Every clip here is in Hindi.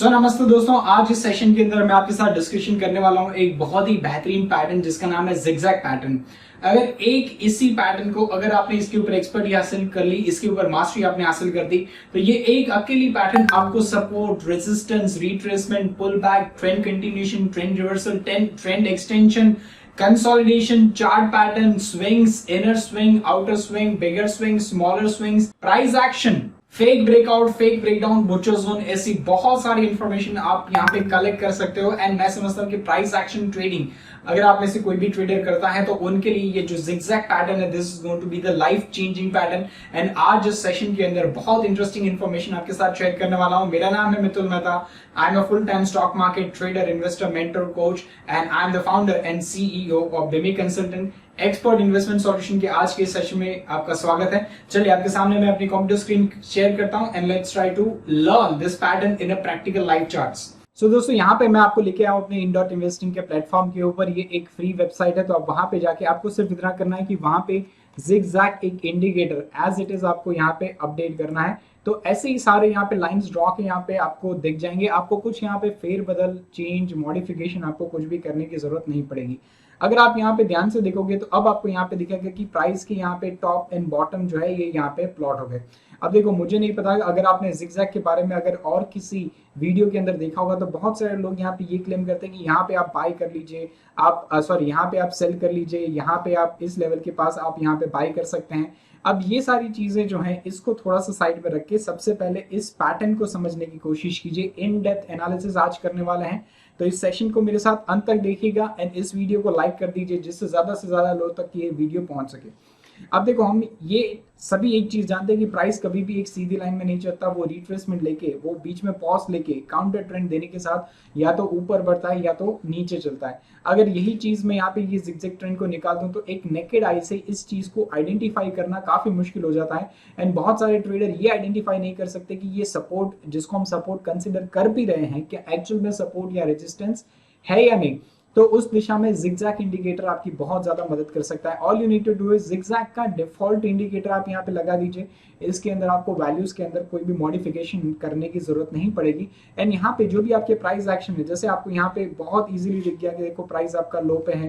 नमस्ते दोस्तों, आज इस सेशन के अंदर मैं आपके साथ डिस्कशन करने वाला हूं एक बहुत ही बेहतरीन पैटर्न जिसका नाम है जिगजैग पैटर्न। अगर एक इसी पैटर्न को अगर आपने इसके ऊपर एक्सपर्टी हासिल कर ली, इसके ऊपर मास्टरी आपने हासिल कर दी, तो ये एक अकेली पैटर्न आपको support, resistance, retracement, pull back, trend continuation, trend reversal, trend extension, consolidation, chart pattern, swings, inner swing, outer swing, bigger swing, smaller swings, price action, fake breakout, fake breakdown, butcher zone, ऐसी बहुत सारी इंफॉर्मेशन आप यहाँ पे कलेक्ट कर सकते हो। एंड मैं समझता हूँ कि प्राइस एक्शन ट्रेडिंग अगर आप में से कोई भी ट्रेडर करता है तो उनके लिए ये जो जिगजैग पैटर्न है, this is going to be the life changing pattern. And आज इस सेशन के अंदर बहुत इंटरेस्टिंग इंफॉर्मेशन आपके साथ शेयर करने वाला हूँ। मेरा नाम है Mitul Mehta. I am a full time stock market trader, investor, mentor, coach and I am the founder and CEO of बिमी कंसल्टेंट एक्सपर्ट इन्वेस्टमेंट सॉल्यूशन के आज के सेशन में आपका स्वागत है। चलिए आपके सामने मैं अपनी कंप्यूटर स्क्रीन शेयर करता हूं and let's try to learn this pattern in a practical live charts. So दोस्तों, यहाँ पे मैं आपको लेके आया हूं अपने इन.इन्वेस्टिंग के प्लेटफॉर्म के ऊपर। ये एक फ्री वेबसाइट है, तो आप वहां पे जाके आपको सिर्फ इतना करना है कि वहां पे जिगजैग एक इंडिकेटर एज इट इज आपको यहाँ पे अपडेट करना है। तो ऐसे ही सारे यहाँ पे लाइंस ड्रॉ के यहाँ पे आपको दिख जाएंगे। आपको कुछ यहाँ पे फेर बदल, चेंज, मॉडिफिकेशन आपको कुछ भी करने की जरूरत नहीं पड़ेगी। अगर आप यहाँ पे ध्यान से देखोगे तो अब आपको यहाँ पे दिखेगा कि प्राइस के यहाँ पे टॉप एंड बॉटम जो है ये यहाँ पे प्लॉट हो गए। अब देखो, मुझे नहीं पता, अगर आपने जिगजैग के बारे में अगर और किसी वीडियो के अंदर देखा होगा तो बहुत सारे लोग यहाँ पे ये क्लेम करते हैं कि यहाँ पे आप बाय कर लीजिए, आप सॉरी यहाँ पे आप सेल कर लीजिए, यहाँ पे आप इस लेवल के पास आप यहाँ पे बाय कर सकते हैं। अब ये सारी चीजें जो हैं इसको थोड़ा सा साइड में रख के सबसे पहले इस पैटर्न को समझने की कोशिश कीजिए। इन डेप्थ एनालिसिस आज करने वाले हैं, तो इस सेशन को मेरे साथ अंत तक देखिएगा एंड इस वीडियो को लाइक कर दीजिए जिससे ज्यादा से ज्यादा लोग तक ये वीडियो पहुंच सके। अब देखो, हम ये सभी एक चीज जानते हैं कि प्राइस कभी भी एक सीधी लाइन में नहीं चलता। वो रिट्रेसमेंट लेके, वो बीच में पॉज लेके, काउंटर ट्रेंड देने के साथ या तो ऊपर बढ़ता है या तो नीचे चलता है। अगर यही चीज मैं यहाँ पे ये जिगजैग ट्रेंड को निकाल दूं तो एक नेकेड आई से इस चीज को आइडेंटिफाई करना काफी मुश्किल हो जाता है। एंड बहुत सारे ट्रेडर ये आइडेंटिफाई नहीं कर सकते कि ये सपोर्ट, जिसको हम सपोर्ट कंसिडर कर भी रहे हैं, क्या एक्चुअल में सपोर्ट या रेजिस्टेंस है या नहीं। तो उस दिशा में जिगजैग इंडिकेटर आपकी बहुत ज्यादा मदद कर सकता है। All you need to do is zigzag का डिफॉल्ट इंडिकेटर आप यहाँ पे लगा दीजिए। इसके अंदर आपको वैल्यूज के अंदर कोई भी मॉडिफिकेशन करने की जरूरत नहीं पड़ेगी। एंड यहाँ पे जो भी आपके प्राइस एक्शन है, जैसे आपको यहाँ पे बहुत इजीली दिख गया कि देखो प्राइस आपका लो पे है,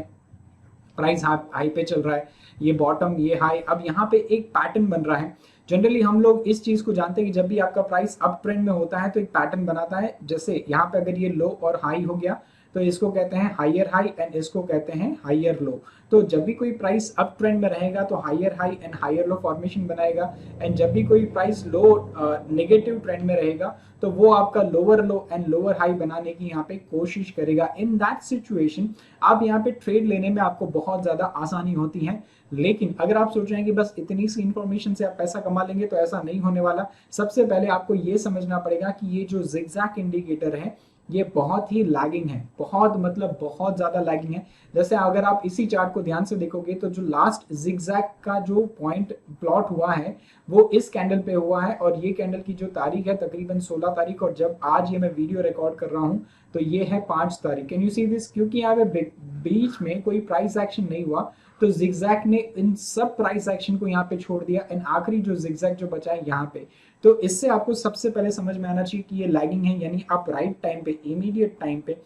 प्राइस हाई पे चल रहा है, ये बॉटम, ये हाई। अब यहाँ पे एक पैटर्न बन रहा है। जनरली हम लोग इस चीज को जानते हैं कि जब भी आपका प्राइस अप ट्रेंड में होता है तो एक पैटर्न बनाता है। जैसे यहाँ पे अगर ये लो और हाई हो गया तो इसको कहते हैं हायर हाई एंड इसको कहते हैं हायर लो। तो जब भी कोई प्राइस अप ट्रेंड में रहेगा तो higher high and higher low formation बनाएगा। एंड जब भी कोई प्राइस लो नेगेटिव ट्रेंड में रहेगा तो वो आपका lower low and lower high बनाने की यहाँ पे कोशिश करेगा। इन दैट सिचुएशन आप यहाँ पे ट्रेड लेने में आपको बहुत ज्यादा आसानी होती है। लेकिन अगर आप सोच रहे हैं कि बस इतनी सी इंफॉर्मेशन से आप पैसा कमा लेंगे तो ऐसा नहीं होने वाला। सबसे पहले आपको ये समझना पड़ेगा कि ये जो जिगजैग इंडिकेटर है ये बहुत ही लैगिंग है, बहुत मतलब बहुत ज्यादा लैगिंग है। जैसे अगर आप इसी चार्ट को ध्यान से देखोगे तो जो लास्ट जिगजैग का जो पॉइंट प्लॉट हुआ है वो इस कैंडल पे हुआ है और ये कैंडल की जो तारीख है तकरीबन 16 तारीख, और जब आज ये मैं वीडियो रिकॉर्ड कर रहा हूँ तो ये है 5 तारीख। Can you see this? क्योंकि यहाँ पे बीच में कोई प्राइस एक्शन नहीं हुआ तो जिगजैग ने इन सब प्राइस एक्शन को यहाँ पे छोड़ दिया एंड आखिरी जो जिगजैग जो बचा है यहाँ पे। तो इससे आपको सबसे पहले समझ में आना चाहिए कि ये लैगिंग है, यानी आप राइट टाइम पे, इमीडिएट टाइम पे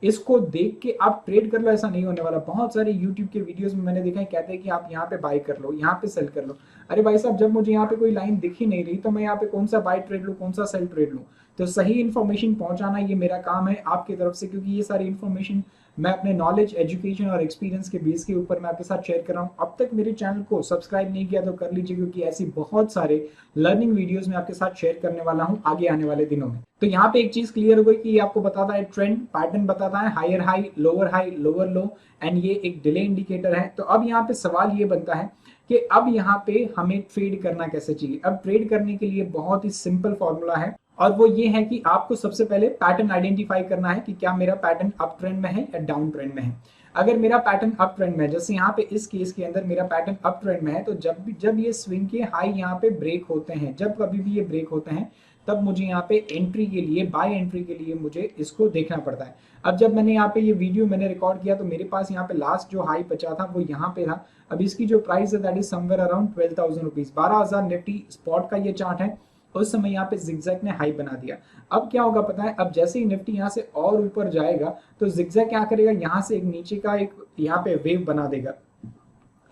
इसको देख के आप ट्रेड कर लो, ऐसा नहीं होने वाला। बहुत सारे YouTube के वीडियोस में मैंने देखा है, कहते हैं कि आप यहाँ पे बाय कर लो, यहाँ पे सेल कर लो। अरे भाई साहब, जब मुझे यहाँ पे कोई लाइन दिख ही नहीं रही तो मैं यहाँ पे कौन सा बाय ट्रेड लूँ, कौन सा सेल ट्रेड लूँ। तो सही इन्फॉर्मेशन पहुंचाना ये मेरा काम है आपकी तरफ से, क्योंकि ये सारी इन्फॉर्मेशन मैं अपने नॉलेज, एजुकेशन और एक्सपीरियंस के बेस के ऊपर मैं आपके साथ शेयर कर रहा हूँ। अब तक मेरे चैनल को सब्सक्राइब नहीं किया तो कर लीजिए, क्योंकि ऐसी बहुत सारे लर्निंग वीडियोस मैं आपके साथ शेयर करने वाला हूँ आगे आने वाले दिनों में। तो यहाँ पे एक चीज क्लियर हो गई कि ये आपको बताता है ट्रेंड पैटर्न, बताता है higher high, lower low and ये एक डिले इंडिकेटर है। तो अब यहाँ पे सवाल ये बनता है कि अब यहाँ पे हमें ट्रेड करना कैसे चाहिए। अब ट्रेड करने के लिए बहुत ही सिंपल फॉर्मूला है और वो ये है कि आपको सबसे पहले पैटर्न आइडेंटिफाई करना है कि क्या मेरा पैटर्न अप ट्रेंड में है या डाउन ट्रेंड में है। अगर मेरा पैटर्न अप ट्रेंड में है, जैसे यहाँ पे इस केस के अंदर मेरा पैटर्न अप ट्रेंड में है, तो जब ये स्विंग के हाई यहाँ पे ब्रेक होते हैं, जब कभी भी ये ब्रेक होते हैं तब मुझे यहाँ पे एंट्री के लिए, बाय एंट्री के लिए मुझे इसको देखना पड़ता है। अब जब मैंने यहाँ पे ये वीडियो मैंने रिकॉर्ड किया तो मेरे पास यहाँ पे लास्ट जो हाई बचा था वो यहाँ पे था। अब इसकी जो प्राइस है that is somewhere around 12,000 rupees, 12,000 Nifty spot का ये चार्ट है। उस समय यहाँ पे जिगजैग ने हाई बना दिया। अब क्या होगा पता है, अब जैसे ही निफ्टी यहाँ से और ऊपर जाएगा तो जिगजैग क्या करेगा, यहाँ से एक नीचे का एक यहाँ पे वेव बना देगा।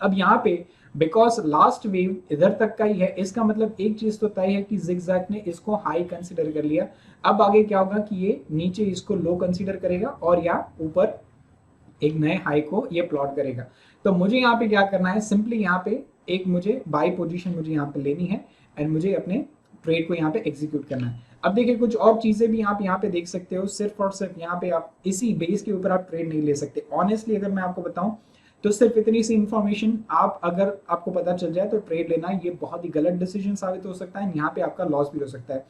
अब यहाँ पे बिकॉज लास्ट वेव इधर तक का ही है, इसका मतलब एक चीज तो तय है कि जिगजैग ने इसको हाई कंसीडर कर लिया। अब आगे क्या होगा कि ये नीचे इसको लो कंसीडर करेगा और यहाँ ऊपर एक नए हाई को ये प्लॉट करेगा। तो मुझे यहाँ पे क्या करना है, सिंपली यहाँ पे एक मुझे बाई पोजीशन मुझे यहाँ पे लेनी है एंड मुझे अपने ट्रेड को यहाँ पे एग्जीक्यूट करना है। अब देखिए कुछ और चीजें भी आप यहाँ पे देख सकते हो, सिर्फ और सिर्फ यहाँ पे आप इसी बेस के ऊपर आप ट्रेड नहीं ले सकते। ऑनेस्टली अगर मैं आपको बताऊं तो सिर्फ इतनी सी इंफॉर्मेशन आप अगर आपको पता चल जाए तो ट्रेड लेना ये बहुत ही गलत डिसीजन साबित हो सकता है, यहाँ पे आपका लॉस भी हो सकता है।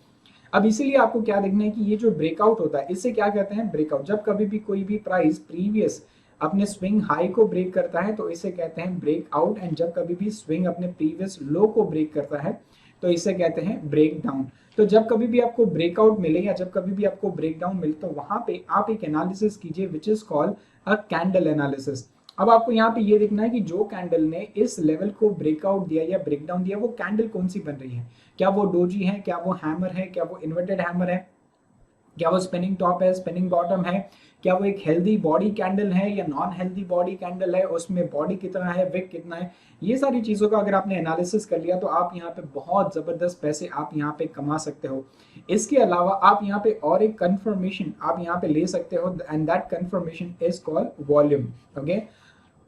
अब इसीलिए आपको क्या देखना है कि ये जो ब्रेकआउट होता है इससे क्या कहते हैं ब्रेकआउट। जब कभी भी कोई भी प्राइस प्रीवियस अपने स्विंग हाई को ब्रेक करता है तो इसे कहते हैं ब्रेकआउट, एंड जब कभी भी स्विंग अपने प्रीवियस लो को ब्रेक करता है तो इसे कहते हैं ब्रेक डाउन। तो जब कभी भी आपको ब्रेकआउट मिले या जब कभी भी आपको ब्रेक डाउन मिले तो वहां पे आप एक एनालिसिस कीजिए which is called a candle analysis. अब आपको यहाँ पे ये देखना है कि जो कैंडल ने इस लेवल को ब्रेकआउट दिया या ब्रेकडाउन दिया वो कैंडल कौन सी बन रही है, क्या वो डोजी है, क्या वो हैमर है, क्या वो इन्वर्टेड हैमर है, क्या वो स्पिनिंग टॉप है, स्पिनिंग बॉटम है, क्या वो एक हेल्दी बॉडी कैंडल है या नॉन हेल्दी बॉडी कैंडल है, उसमें बॉडी कितना है, विक कितना है। ये सारी चीजों का अगर आपने एनालिसिस कर लिया तो आप यहाँ पे बहुत जबरदस्त पैसे आप यहाँ पे कमा सकते हो। इसके अलावा आप यहाँ पे और एक कंफर्मेशन आप यहाँ पे ले सकते हो and that confirmation is called volume. Okay,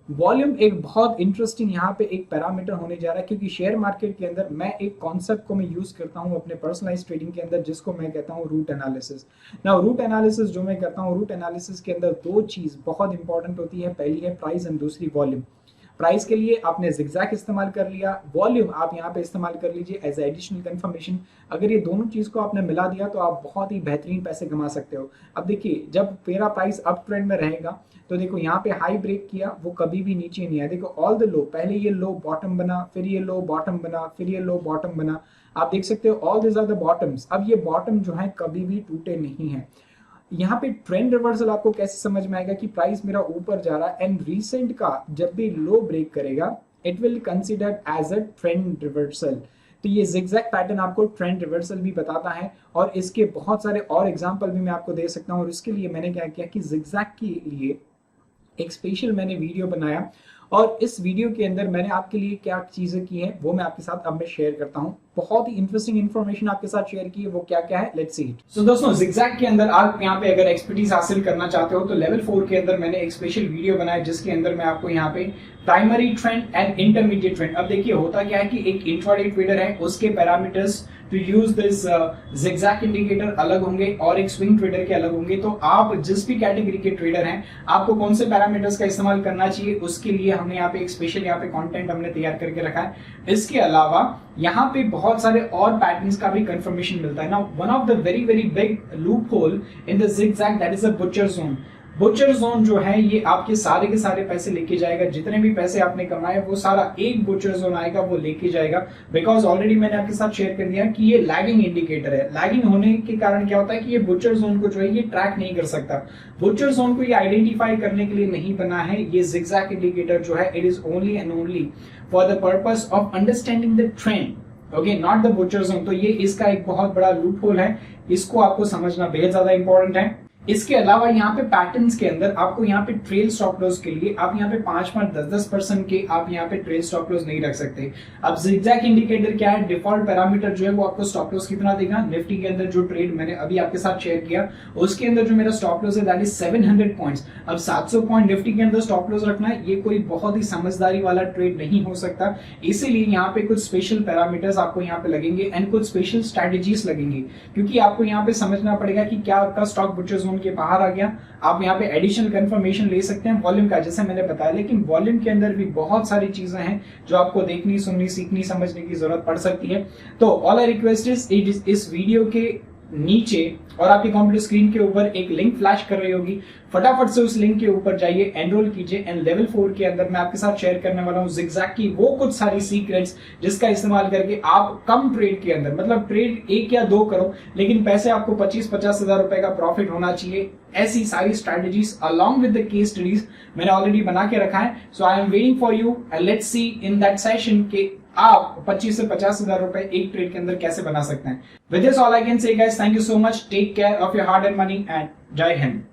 volume एक बहुत इंटरेस्टिंग यहाँ पे एक पैरामीटर होने जा रहा है, क्योंकि शेयर मार्केट के अंदर मैं एक कॉन्सेप्ट को मैं यूज करता हूँ अपने पर्सनलाइज ट्रेडिंग के अंदर जिसको मैं कहता हूँ रूट एनालिसिस। ना रूट एनालिसिस जो मैं करता हूँ, रूट एनालिसिस के अंदर दो चीज बहुत इंपॉर्टेंट होती है, पहली है प्राइस एंड दूसरी वॉल्यूम। प्राइस के लिए आपने जिगजैग इस्तेमाल कर लिया, वॉल्यूम आप यहाँ पे इस्तेमाल कर लीजिए एज एडिशनल कंफर्मेशन। अगर ये दोनों चीज को आपने मिला दिया तो आप बहुत ही बेहतरीन पैसे कमा सकते हो। अब देखिए जब मेरा प्राइस अप ट्रेंड में रहेगा तो देखो यहाँ पे हाई ब्रेक किया, वो कभी भी नीचे नहीं आया। देखो ऑल द लो, पहले ये लो बॉटम बना, फिर ये लो बॉटम बना, फिर ये लो बॉटम बना। आप देख सकते हो all this are the bottoms. अब ये बॉटम जो है कभी भी टूटे नहीं है। यहाँ पे ट्रेंड रिवर्सल आपको कैसे समझ में आएगा कि प्राइस मेरा ऊपर जा रहा है एंड रीसेंट का जब भी लो ब्रेक करेगा it will consider as a trend reversal. तो ये जिगजैग पैटर्न आपको ट्रेंड रिवर्सल भी बताता है और इसके बहुत सारे और एग्जांपल भी मैं आपको दे सकता हूँ। और इसके लिए मैंने क्या किया कि जिगजैग के लिए एक स्पेशल मैंने वीडियो बनाया और इस वीडियो के अंदर मैंने आपके लिए क्या चीजें की हैं वो मैं आपके साथ अब मैं शेयर करता हूं। बहुत ही इंटरेस्टिंग इंफॉर्मेशन आपके साथ शेयर की है, वो क्या क्या है, लेट्स सी इट। सो दोस्तों जिगजैग के अंदर आप यहाँ पे अगर एक्सपर्टीज हासिल करना चाहते हो तो लेवल 4 के अंदर मैंने एक स्पेशल वीडियो बनाया जिसके अंदर मैं आपको यहाँ पे primary trend and intermediate trend. अब देखिए होता क्या है कि एक इंट्राडे ट्रेडर है उसके parameters to use this zigzag indicator अलग होंगे और एक स्विंग ट्रेडर के अलग होंगे। तो आप जिस भी कैटेगरी के ट्रेडर हैं आपको कौन से पैरामीटर्स का इस्तेमाल करना चाहिए उसके लिए हमने यहाँ पे एक स्पेशल यहाँ पे कंटेंट हमने तैयार करके रखा है। इसके अलावा यहाँ पे बहुत सारे और पैटर्न्स का भी कंफर्मेशन मिलता है ना। One of the very very big loop hole in the zigzag that is a butcher zone. Butcher zone जो है ये आपके सारे के सारे पैसे लेके जाएगा, जितने भी पैसे आपने कमाए वो सारा एक बुचर जोन आएगा वो लेके जाएगा। बिकॉज ऑलरेडी मैंने आपके साथ शेयर कर दिया कि ये लैगिंग इंडिकेटर है। लैगिंग होने के कारण क्या होता है कि ये बुचर जोन को जो है ये ट्रैक नहीं कर सकता। बुचर जोन को ये आइडेंटिफाई करने के लिए नहीं बना है। ये जिगजैग इंडिकेटर जो है it is only and only for the purpose of understanding the trend, okay, not the butcher zone. तो ये इसका एक बहुत बड़ा लूप होल है, इसको आपको समझना बेहद ज्यादा इंपॉर्टेंट है। इसके अलावा यहाँ पे पैटर्न्स के अंदर आपको यहाँ पे ट्रेल स्टॉप लॉस के लिए आप यहाँ पे 5-5, 10-10% के आप यहाँ पे ट्रेल स्टॉप लॉस नहीं रख सकते। अब जिगजैग इंडिकेटर क्या है, डिफॉल्ट पैरामीटर जो है वो आपको स्टॉप लॉस कितना देगा। निफ्टी के अंदर जो ट्रेड मैंने अभी आपके साथ शेयर किया उसके अंदर जो मेरा स्टॉप लॉस है दैट इज 700 पॉइंट्स। अब 700 पॉइंट निफ्टी के अंदर स्टॉप लॉस रखना है ये कोई बहुत ही समझदारी वाला ट्रेड नहीं हो सकता। इसीलिए यहाँ पे कुछ स्पेशल पैरामीटर्स आपको यहाँ पे लगेंगे एंड कुछ स्पेशल स्ट्रेटेजीज लगेंगे, क्योंकि आपको यहाँ पे समझना पड़ेगा कि क्या आपका स्टॉक बुचर जोन के बाहर आ गया। आप यहाँ पे एडिशनल कंफर्मेशन ले सकते हैं वॉल्यूम का, जैसे मैंने बताया। लेकिन वॉल्यूम के अंदर भी बहुत सारी चीजें हैं जो आपको देखनी, सुननी, सीखनी, समझने की जरूरत पड़ सकती है। तो ऑल आई रिक्वेस्ट इज इस वीडियो के नीचे और आपकी कंप्यूटर स्क्रीन के ऊपर एक लिंक फ्लैश कर रही होगी, फटाफट से उस लिंक के ऊपर जाइए, एनरोल कीजिए एंड लेवल 4 के अंदर मैं आपके साथ शेयर करने वाला हूं जिगजैग की वो कुछ सारी सीक्रेट्स जिसका इस्तेमाल करके आप कम ट्रेड के अंदर, मतलब ट्रेड 1 या 2 करो लेकिन पैसे आपको 25-50 हजार रुपए का प्रॉफिट होना चाहिए। ऐसी सारी strategies along with the case studies मैंने ऑलरेडी बना के रखा है। So I am waiting for you and let's see in that session के आप 25 से 50,000 रुपए एक ट्रेड के अंदर कैसे बना सकते हैं। With this all I can say guys, thank you so much, take care of your hard and money and Jai Hind.